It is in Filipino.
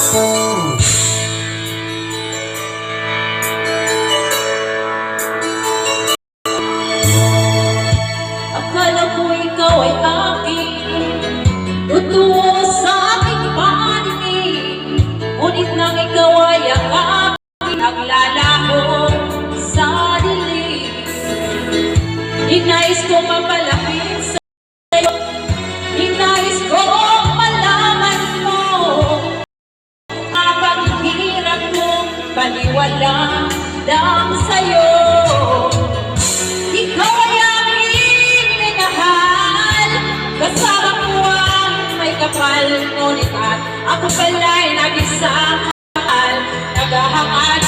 Akala ko ikaw ay aking totoo sa aking paninig, ngunit nang ikaw ay aking naglalaho sa dilim. Inais ko mapalapit sa'yo, inais ko malaman mo ang paghihirap kong paniwala lang sa'yo. Ikaw ay aking minahal, kasama ko ang may kapal, ngunit at ako pala'y nag-isang mahal, naghahangad